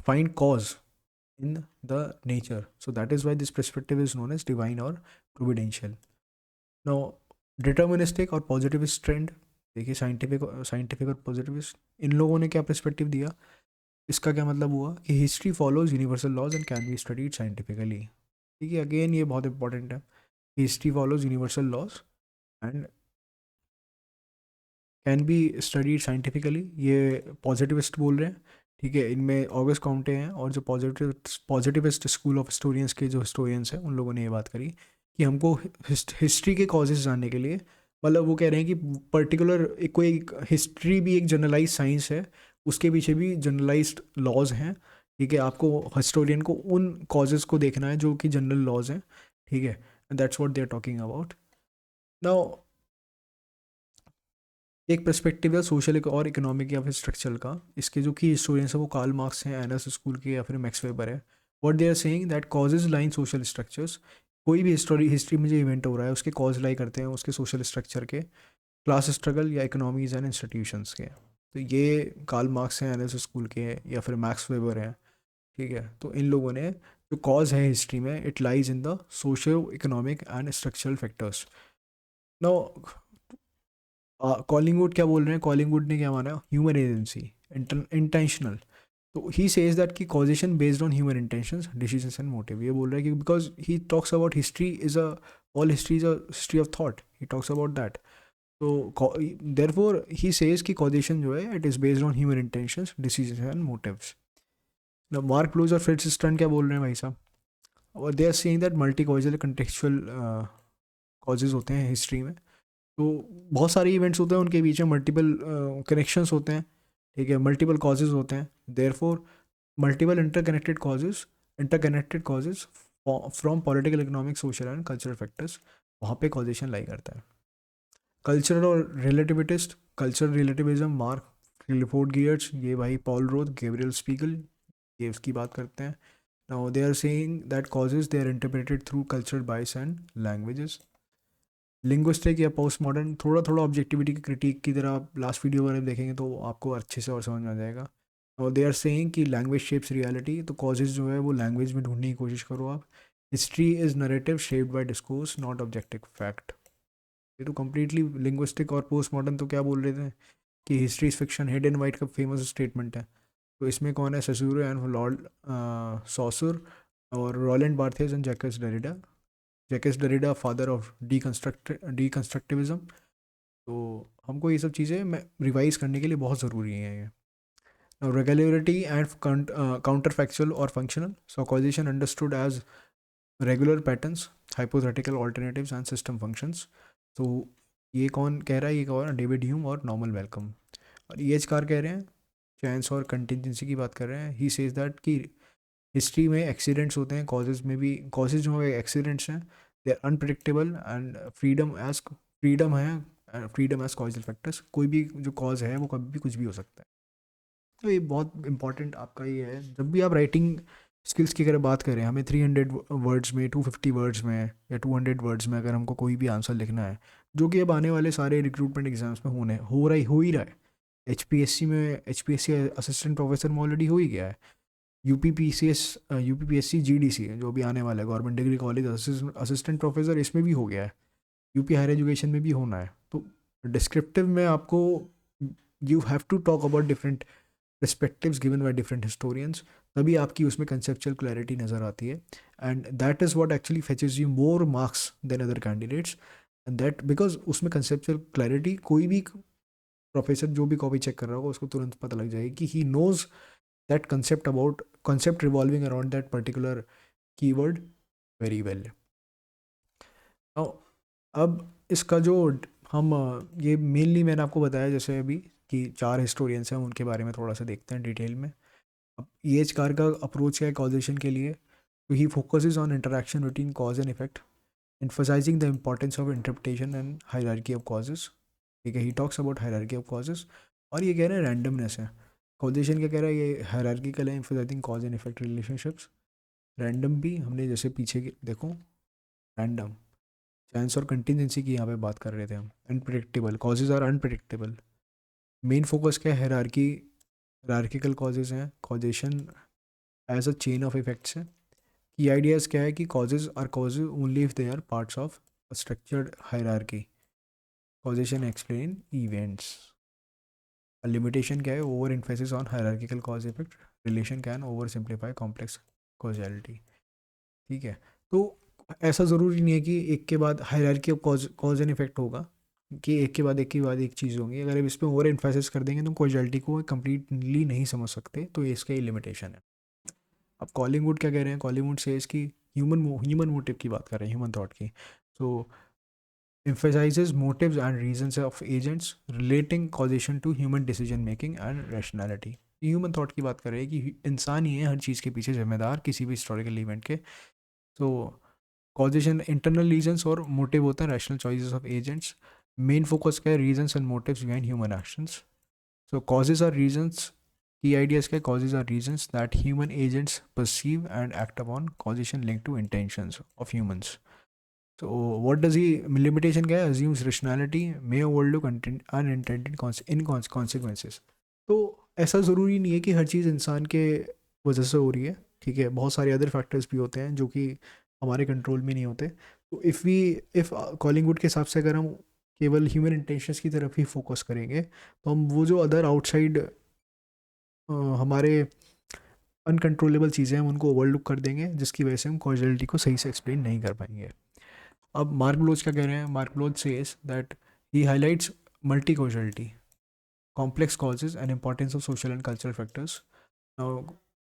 find cause in the nature. So that is why this perspective is known as divine or providential. Now, deterministic और positivist trend, देखिए साइंटिफिक और पॉजिटिविस्ट, इन लोगों ने क्या पर्सपेक्टिव दिया, इसका क्या मतलब हुआ कि history follows universal laws and can be studied scientifically, ठीक है। अगेन ये बहुत इंपॉर्टेंट है, history follows universal laws and can be studied scientifically, ये पॉजिटिविस्ट बोल रहे हैं, ठीक है। इनमें ऑगस्ट काउंटे हैं, और जो पॉजिटिविस्ट स्कूल ऑफ हिस्टोरियंस के जो हिस्टोरियंस हैं उन लोगों ने ये बात करी कि हमको हिस्ट्री के कॉजेज जानने के लिए, मतलब वो कह रहे हैं कि पर्टिकुलर एक कोई हिस्ट्री भी एक जनरलाइज साइंस है, उसके पीछे भी जनरलाइज्ड लॉज हैं, ठीक है। आपको हिस्टोरियन को उन कॉजेज़ को देखना है जो कि जनरल लॉज हैं, ठीक है। That's what they are talking about. Now एक पर्सपेक्टिव है सोशल और इकोनॉमिक या फिर स्ट्रक्चरल का, इसके जो कि हिस्टोरियंस है वो कार्ल मार्क्स हैं, एनएस स्कूल के, या फिर मैक्स वेबर है। What they are saying that causes lie in social structures, कोई भी हिस्ट्री में जो इवेंट हो रहा है उसके कॉज लाई करते हैं उसके सोशल स्ट्रक्चर के, क्लास स्ट्रगल या इकोनॉमीज एंड इंस्टीट्यूशंस के। तो ये कार्ल मार्क्स हैं, एनएस स्कूल के हैं, या फिर मैक्स वेबर हैं, ठीक है। तो इन लोगों ने जो कॉज है हिस्ट्री में, it lies in the socio economic and structural factors. Now Collingwood क्या बोल रहे हैं, कॉलिंगवुड ने क्या माना, ह्यूमन एजेंसी, इंटेंशनल। तो ही सेज दैट की causation based on human intentions, decisions and motive. ये बोल रहा है कि because he talks about history is a all history is a history of thought, he talks about that. तो therefore he says कि causation जो है it is based on human intentions, decisions and motives. Marc Bloch और Fritz Stern क्या बोल रहे हैं भाई साहब, और they are saying that multi causal contextual causes होते हैं हिस्ट्री में। तो बहुत सारे इवेंट्स होते हैं, उनके बीच में मल्टीपल कनेक्शंस होते हैं, ठीक है, मल्टीपल कॉजेज होते हैं। Therefore multiple interconnected causes from political, economic, social and cultural factors, वहाँ पे कॉजेशन लाई करता है। कल्चरल और relativitist, cultural relativism, Mark Clifford Geertz, ये भाई पॉल रोथ, गैब्रियल स्पीगल, ये उसकी बात करते हैं। Now they are saying that causes they are interpreted through cultural bias and languages. Linguistic या पोस्ट मॉडर्न, थोड़ा थोड़ा ऑब्जेक्टिविटी की क्रिटिक की तरह आप लास्ट वीडियो वगैरह देखेंगे तो आपको अच्छे से और समझ में आ जाएगा। और दे आर सेइंग कि लैंग्वेज शेप्स रियलिटी, तो कॉजेज जो है वो लैंग्वेज में ढूंढने की कोशिश करो आप। History is narrative shaped by discourse, not objective fact. ये तो कम्प्लीटली लिंग्विस्टिक और पोस्ट मॉडर्न तो क्या बोल रहे थे कि history is fiction, Hayden White का फेमस स्टेटमेंट है। तो इसमें कौन है, सेसूरो एंड लॉर्ड सॉसर और Roland Barthes and Jacques Derrida. Jacques Derrida father of deconstructivism. तो हमको ये सब चीज़ें मैं रिवाइज करने के लिए बहुत ज़रूरी है ये। Now, regularity and counterfactual or functional. So, causation understood as regular patterns, hypothetical alternatives, and system functions. So, ये कौन कह रहा है, ये कौन है, डेविड ह्यूम और नॉर्मन वेलकम। और ये कार कह रहे हैं, चांस और कंटिजेंसी की बात कर रहे हैं। ही सेज दैट कि हिस्ट्री में एक्सीडेंट्स होते हैं, कॉजेज में भी, कॉजेज जो एक्सीडेंट्स हैं they are unpredictable and freedom as causal factors. कोई भी जो कॉज है वो कभी भी कुछ भी हो सकता है। तो ये बहुत इंपॉर्टेंट आपका ये है, जब भी आप राइटिंग स्किल्स की अगर बात करें, हमें 300 वर्ड्स में, 250 वर्ड्स में या 200 वर्ड्स में अगर हमको कोई भी आंसर लिखना है, जो कि अब आने वाले सारे रिक्रूटमेंट एग्जाम्स में हो ही रहा है। HPSC में, HPSC असिस्टेंट प्रोफेसर में ऑलरेडी हो ही गया है। UPPSC GDC है जो भी आने वाला है, government degree college assistant professor, इसमें भी हो गया है। यूपी हायर एजुकेशन में भी होना है। तो डिस्क्रिप्टिव में आपको you have to talk about different perspectives given by different historians, तभी आपकी उसमें conceptual clarity नज़र आती है, and that is what actually fetches you more marks than other candidates, and that because उसमें conceptual clarity कोई भी प्रोफेसर जो भी कॉपी चेक कर रहा होगा उसको तुरंत पता लग जाएगी कि he knows that concept revolving around that particular keyword very well. Now, अब इसका जो हम ये मेनली मैंने आपको बताया जैसे अभी कि 4 हिस्टोरियंस हैं, उनके बारे में थोड़ा सा देखते हैं डिटेल में। अब EH कार का अप्रोच है कॉजेशन के लिए, तो ही focuses on interaction between cause and effect, emphasizing the importance of interpretation and hierarchy of causes। ठीक है, ही talks about hierarchy of causes. और ये कह रहे हैं रैंडमनेस है, कॉजेशन क्या कह रहा है, ये हायरार्किकल है, emphasising cause and effect relationships. Random भी हमने जैसे पीछे देखो, रैंडम चांस और कंटिजेंसी की यहाँ पे बात कर रहे थे हम। Unpredictable causes are unpredictable. Main focus क्या है, हायरार्किकल कॉजेज हैं, causation as a chain of effects है। की आइडियाज़ क्या है कि causes are causes only if they are parts of a structured hierarchy. Causation explain events. Limitation क्या है, over emphasis on hierarchical cause effect relation can over simplify complex causality. ठीक है, तो ऐसा ज़रूरी नहीं है कि एक के बाद hierarchy of cause and effect होगा, कि एक के बाद एक चीज़ होंगी। अगर इस पर ओवर इन्फेसिस कर देंगे तो कॉजैलिटी को कम्प्लीटली नहीं समझ सकते, तो ये इसका ही लिमिटेशन है। अब कॉलिंगवुड क्या कह रहे हैं, कॉलिंगवुड से इसकी ह्यूमन मोटिव की बात कर रहे हैं, ह्यूमन थॉट की। सो emphasizes motives and reasons of agents relating causation to human decision making and rationality। Human thought की बात कर रहे हैं कि इंसान ही है हर चीज़ के पीछे जिम्मेदार, किसी भी हिस्टोरिकल इवेंट के। तो कॉजेशन इंटरनल रीजंस और मोटिव होता है rational choices of agents. Main focus क्या है, reasons and motives behind human actions. So causes are reasons, की आइडियाज़ क्या, causes are reasons that human agents perceive and act upon, causation link to intentions of humans. So what does he, limitation क्या है, assumes rationality may overlook unintended consequences। तो ऐसा ज़रूरी नहीं है कि हर चीज़ इंसान के वजह से हो रही है। ठीक है, बहुत सारे अदर फैक्टर्स भी होते हैं जो कि हमारे कंट्रोल में नहीं होते। तो इफ़ कॉलिंगवुड के हिसाब से अगर हम केवल ह्यूमन इंटेंशंस की तरफ ही फोकस करेंगे, तो हम वो जो अदर आउटसाइड हमारे अनकंट्रोलेबल चीज़ें हैं उनको ओवरलुक कर देंगे, जिसकी वजह से हम कॉजलिटी को सही से एक्सप्लेन नहीं कर पाएंगे। अब मार्क ब्लोच क्या कह रहे हैं, Marc Bloch says that he highlights multi causality, complex causes and importance of social and cultural factors.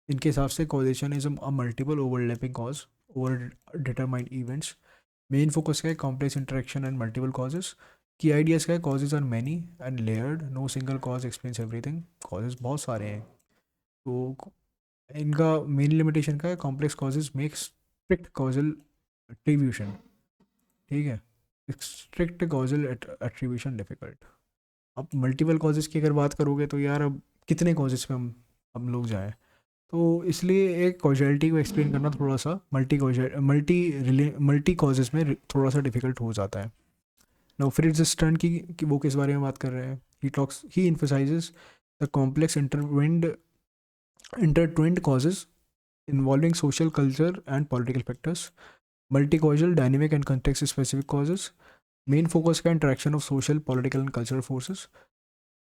इनके हिसाब से causation is a multiple overlapping cause overdetermined events. Main focus क्या है, complex interaction and multiple causes. की ideas क्या है, causes are many and layered, no single cause explains everything. Causes बहुत सारे हैं, तो इनका मेन लिमिटेशन क्या है, complex causes makes strict causal attribution. ठीक है, स्ट्रिक्ट कॉजल एट्रीब्यूशन डिफिकल्ट। अब मल्टीपल कॉजेज़ की अगर बात करोगे तो यार अब कितने कॉजेज़ पे हम लोग जाएँ, तो इसलिए एक कॉजैलिटी को एक्सप्लेन करना थोड़ा सा मल्टी कॉजेज़ में थोड़ा सा डिफिकल्ट हो जाता है। नाउ फ्रिट्ज स्टर्न की वो किस बारे में बात कर रहे हैं, ही emphasizes the complex intertwined causes involving social, culture and political factors, multi-causal, dynamic and context specific causes। Main focus का interaction of social, political and cultural forces.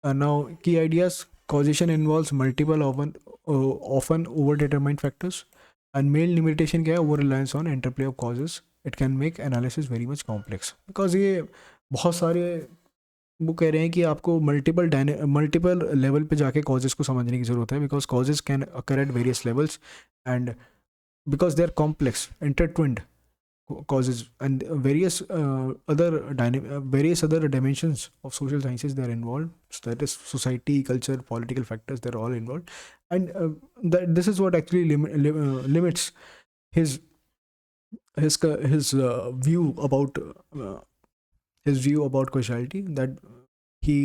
Now, key ideas: causation involves multiple, often overdetermined factors, and main limitation क्या है? Over reliance on interplay of causes. It can make analysis very much complex because ये बहुत सारे वो कह रहे हैं कि आपको मल्टीपल लेवल पे जाके कॉजेज़ को समझने की ज़रूरत है, because causes can occur at various levels, and because they are complex, intertwined causes, and various other dimensions of social sciences they are involved. So that is society, culture, political factors. They're all involved, and this is what actually limits his view about causality. That he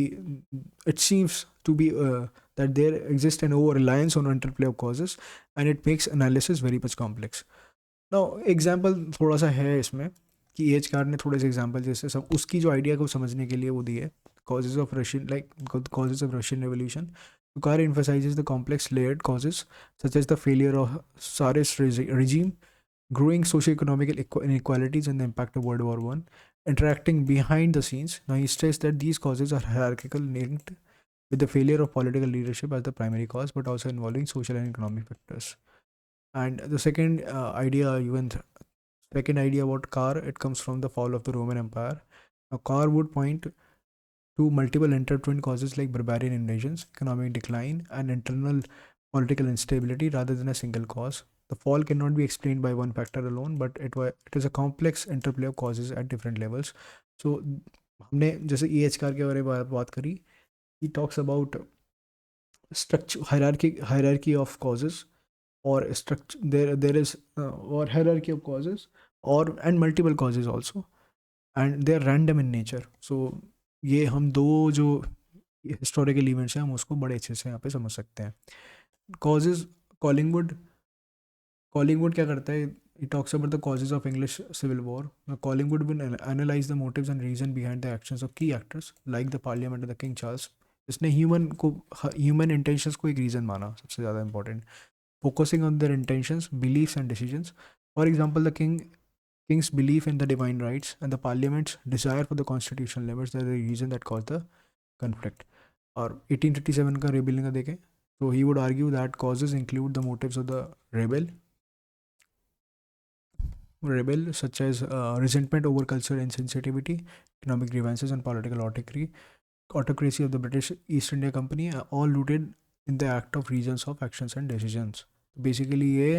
it seems to be that there exists an over reliance on interplay of causes, and it makes analysis very much complex. ना example थोड़ा सा है इसमें कि H car ने थोड़े से example जैसे सब उसकी जो आइडिया को समझने के लिए वो दी है, causes of Russian revolution. Car emphasizes the complex layered causes such as the failure of Tsarist regime, growing socio-economic inequalities, and the impact of World War One. Interacting behind the scenes, now he stressed that these causes are hierarchical, linked with the failure of political leadership as the primary cause, but also involving social and economic factors. And the second idea about Car, it comes from the fall of the Roman Empire. Now, Car would point to multiple intertwined causes like barbarian invasions, economic decline, and internal political instability rather than a single cause. The fall cannot be explained by one factor alone, but it is a complex interplay of causes at different levels. So, हमने जैसे EH car के बारे में बात करी, he talks about structure hierarchy of causes, or structure there is or hierarchy of causes, or and multiple causes also, and they are random in nature. So ये हम दो जो हिस्टोरिकल इवेंट्स हैं हम उसको बड़े अच्छे से यहाँ पे समझ सकते हैं. कॉजेज, कॉलिंगवुड कॉलिंगवुड क्या करता है? he talks about the causes of English Civil War. Now, Collingwood will analyze the motives and reason behind the actions of key actors like the Parliament and the King Charles. इसने human intentions को एक reason माना, सबसे ज़्यादा important, focusing on their intentions, beliefs, and decisions. For example, the king's belief in the divine rights and the parliament's desire for the constitutional limits are the reason that caused the conflict. और 1857 का rebellion का देखें तो he would argue that causes include the motives of the rebel such as resentment over cultural insensitivity, economic grievances, and political autocracy of the British East India Company, all rooted in the act of reasons of actions and decisions. Basically ये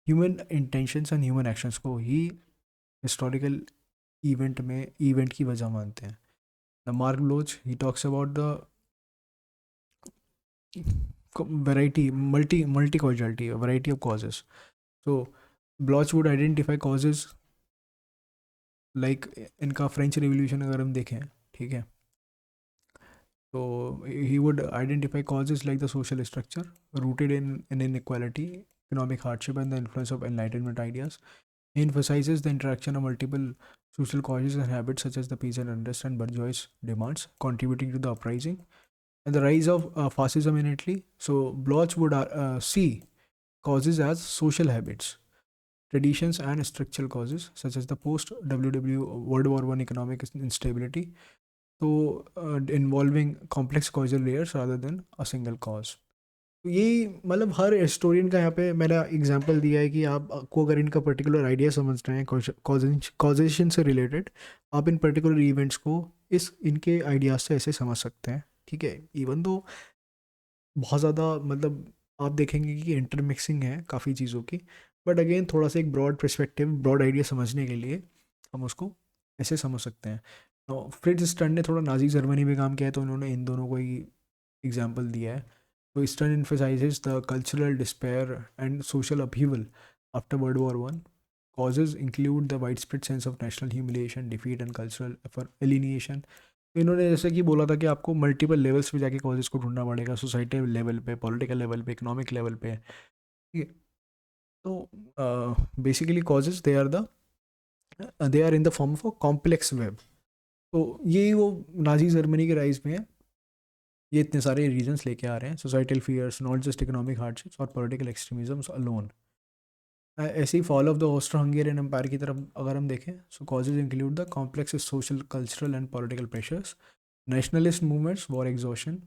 human intentions and human actions को ही historical event की वजह मानते हैं. The mark Baloch, he talks about the multi causality, a variety of causes. So blotch would identify causes like इनका French revolution अगर हम देखें, ठीक है, तो he would identify causes like the social structure rooted in inequality, economic hardship, and the influence of Enlightenment ideas. He emphasizes the interaction of multiple social causes and habits such as the peasant unrest and bourgeois demands contributing to the uprising and the rise of fascism in Italy. So Bloch would see causes as social habits, traditions, and structural causes such as the post-WW World War I economic instability, so involving complex causal layers rather than a single cause. यही मतलब हर historian का यहाँ पे मैंने example दिया है कि आपको अगर इनका पर्टिकुलर आइडिया समझ रहे हैं कॉजेशन से रिलेटेड, आप इन पर्टिकुलर इवेंट्स को इनके आइडियाज से ऐसे समझ सकते हैं, ठीक है. इवन तो बहुत ज़्यादा मतलब आप देखेंगे कि इंटरमिक्सिंग है काफ़ी चीज़ों की, बट अगेन थोड़ा सा एक ब्रॉड पर्सपेक्टिव, ब्रॉड आइडिया समझने के लिए हम उसको ऐसे समझ सकते हैं. तो फ्रिट्ज स्टर्न ने थोड़ा नाजी जर्मनी में काम किया है, तो उन्होंने इन दोनों को ही एग्जाम्पल दिया है. So Stern emphasizes the cultural despair and social upheaval after World War I. Causes include the widespread sense of national humiliation, defeat, and cultural alienation. इन्होंने जैसे कि बोला था कि आपको मल्टीपल लेवल्स पे जाके कॉजेज को ढूंढना पड़ेगा, सोसाइटी लेवल पे, पॉलिटिकल लेवल पे, इकोनॉमिक लेवल पे, ठीक है. तो basically causes they are in the form of a complex web. तो यही वो नाजी जर्मनी के राइज में है, ये इतने सारे रीजंस लेके आ रहे हैं, societal fears, not just economic hardships और पॉलिटिकल एक्सट्रीमिज्म्स अलोन. ऐसे ही fall of the Austro Hungarian empire की तरफ अगर हम देखें, so causes include the complex social, cultural, and political pressures nationalist movements, war exhaustion,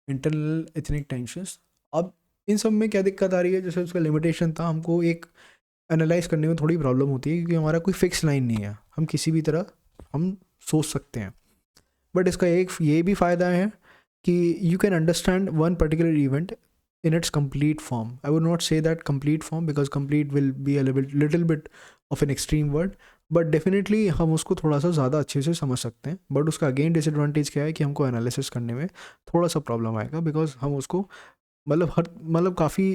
internal ethnic tensions. अब इन सब में क्या दिक्कत आ रही है, जैसे उसका लिमिटेशन था, हमको एक एनालाइज करने में थोड़ी प्रॉब्लम होती है क्योंकि हमारा कोई फिक्स लाइन नहीं है, हम किसी भी तरह हम सोच सकते हैं। बट इसका एक ये भी फ़ायदा है कि you can understand one particular event in its complete form. I would not say that complete form because complete will be a little bit of an extreme word, but definitely हम उसको थोड़ा सा ज़्यादा अच्छे से समझ सकते हैं। बट उसका अगेन डिसएडवांटेज क्या है कि हमको एनालिसिस करने में थोड़ा सा प्रॉब्लम आएगा, बिकॉज हम उसको मतलब काफ़ी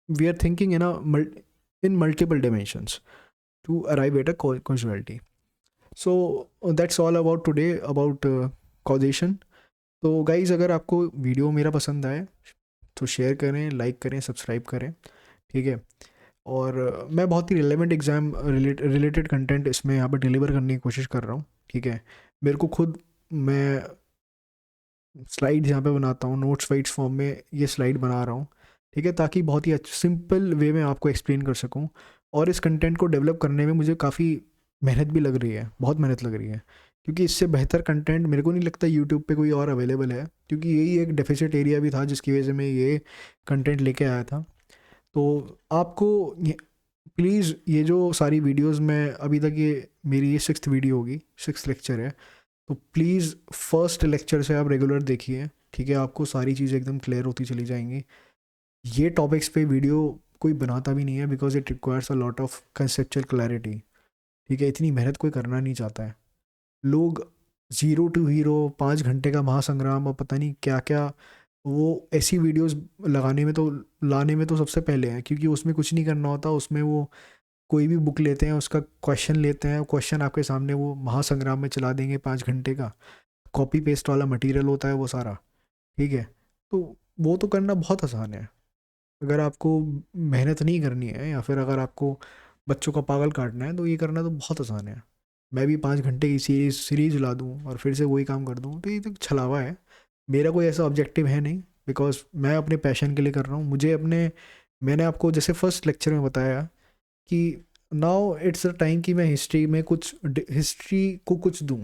we are thinking in multiple dimensions to arrive at a causality. So that's all about today about causation. तो गाइज, अगर आपको वीडियो मेरा पसंद आए तो शेयर करें, लाइक करें, सब्सक्राइब करें, ठीक है। और मैं बहुत ही रिलेवेंट एग्ज़ाम रिलेटेड कंटेंट इसमें यहाँ पर डिलीवर करने की कोशिश कर रहा हूँ, ठीक है। मेरे को खुद, मैं स्लाइड्स यहाँ पे बनाता हूँ, नोट्स वाइट्स फॉर्म में ये स्लाइड बना रहा हूँ, ठीक है, ताकि बहुत ही सिंपल वे में आपको एक्सप्लेन कर सकूँ। और इस कंटेंट को डेवलप करने में मुझे काफ़ी मेहनत भी लग रही है, बहुत मेहनत लग रही है, क्योंकि इससे बेहतर कंटेंट मेरे को नहीं लगता यूट्यूब पे कोई और अवेलेबल है, क्योंकि यही एक डेफिसिट एरिया भी था जिसकी वजह से मैं ये कंटेंट लेके आया था। तो आपको प्लीज़ ये जो सारी वीडियोस मैं अभी तक, ये मेरी ये 6th वीडियो होगी, 6th लेक्चर है, तो प्लीज़ फर्स्ट लेक्चर से आप रेगुलर देखिए, ठीक है। आपको सारी चीज़ें एकदम क्लियर होती चली जाएंगी। ये टॉपिक्स पे वीडियो कोई बनाता भी नहीं है because it requires a lot of conceptual clarity, ठीक है। इतनी मेहनत कोई करना नहीं चाहता है। लोग ज़ीरो टू हीरो, 5 घंटे का महासंग्राम और पता नहीं क्या क्या, वो ऐसी वीडियोस लगाने में तो लाने में तो सबसे पहले हैं, क्योंकि उसमें कुछ नहीं करना होता। उसमें वो कोई भी बुक लेते हैं, उसका क्वेश्चन लेते हैं, क्वेश्चन आपके सामने वो महासंग्राम में चला देंगे 5 घंटे का, कॉपी पेस्ट वाला मटेरियल होता है वो सारा, ठीक है। तो वो तो करना बहुत आसान है। अगर आपको मेहनत नहीं करनी है या फिर अगर आपको बच्चों का पागल काटना है तो ये करना तो बहुत आसान है। मैं भी 5 घंटे की सीरीज ला दूँ और फिर से वही काम कर दूँ, तो ये तो छलावा है। मेरा कोई ऐसा ऑब्जेक्टिव है नहीं, बिकॉज मैं अपने पैशन के लिए कर रहा हूँ। मुझे अपने, मैंने आपको जैसे फर्स्ट लेक्चर में बताया कि नाउ इट्स अ टाइम कि मैं हिस्ट्री को कुछ दूँ,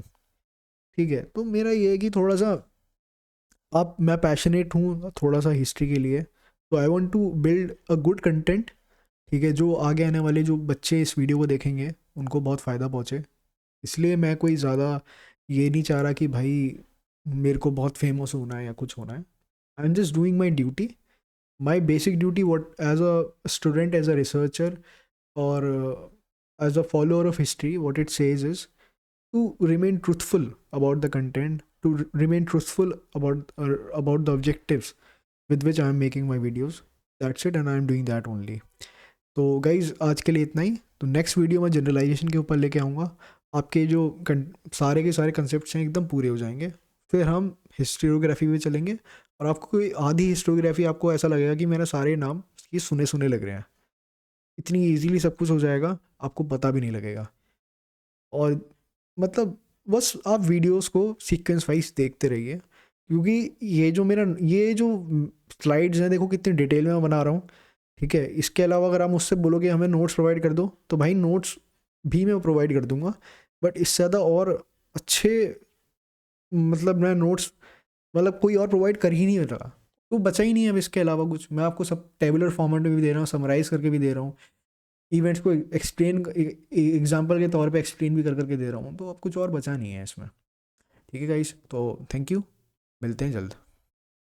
ठीक है। तो मेरा ये है कि थोड़ा सा आप, मैं पैशनेट हूँ थोड़ा सा हिस्ट्री के लिए, तो I want to build a good content, ठीक है, जो आगे आने वाले जो बच्चे इस वीडियो को देखेंगे उनको बहुत फ़ायदा पहुँचे। इसलिए मैं कोई ज़्यादा ये नहीं चाह रहा कि भाई मेरे को बहुत फेमस होना है या कुछ होना है। I am just doing my duty, my basic duty, what as a student, as a researcher, और as a follower of history, what it says is to remain truthful about the content, to remain truthful about the objectives with which I am making my videos. That's it, and I am doing that only. तो guys, आज के लिए इतना ही। तो next video में generalisation के ऊपर लेके आऊँगा। आपके जो सारे के सारे कंसेप्ट हैं एकदम पूरे हो जाएंगे। फिर हम हिस्टोग्राफी में चलेंगे, और आपको कोई आधी हिस्टोग्राफी आपको ऐसा लगेगा कि मेरे सारे नाम ये सुने सुने लग रहे हैं। इतनी ईजीली सब कुछ हो जाएगा, आपको पता भी नहीं लगेगा। और मतलब बस आप वीडियोस को सीक्वेंस वाइज देखते रहिए, क्योंकि ये जो स्लाइड्स हैं, देखो कितनी डिटेल में मैं बना रहा हूँ, ठीक है। इसके अलावा अगर आप मुझसे बोलोगे हमें नोट्स प्रोवाइड कर दो, तो भाई नोट्स भी मैं प्रोवाइड कर दूंगा, बट इससे ज़्यादा और अच्छे, मतलब मैं नोट्स, मतलब कोई और प्रोवाइड कर ही नहीं रहा, तो बचा ही नहीं है अब इसके अलावा कुछ। मैं आपको सब टेबुलर फॉर्मेट में भी दे रहा हूँ, समराइज़ करके भी दे रहा हूँ, इवेंट्स को एक्सप्लेन, एग्जांपल के तौर पे एक्सप्लेन भी कर करके दे रहा हूँ, तो अब कुछ और बचा नहीं है इसमें, ठीक है गाइस। तो थैंक यू, मिलते हैं जल्द।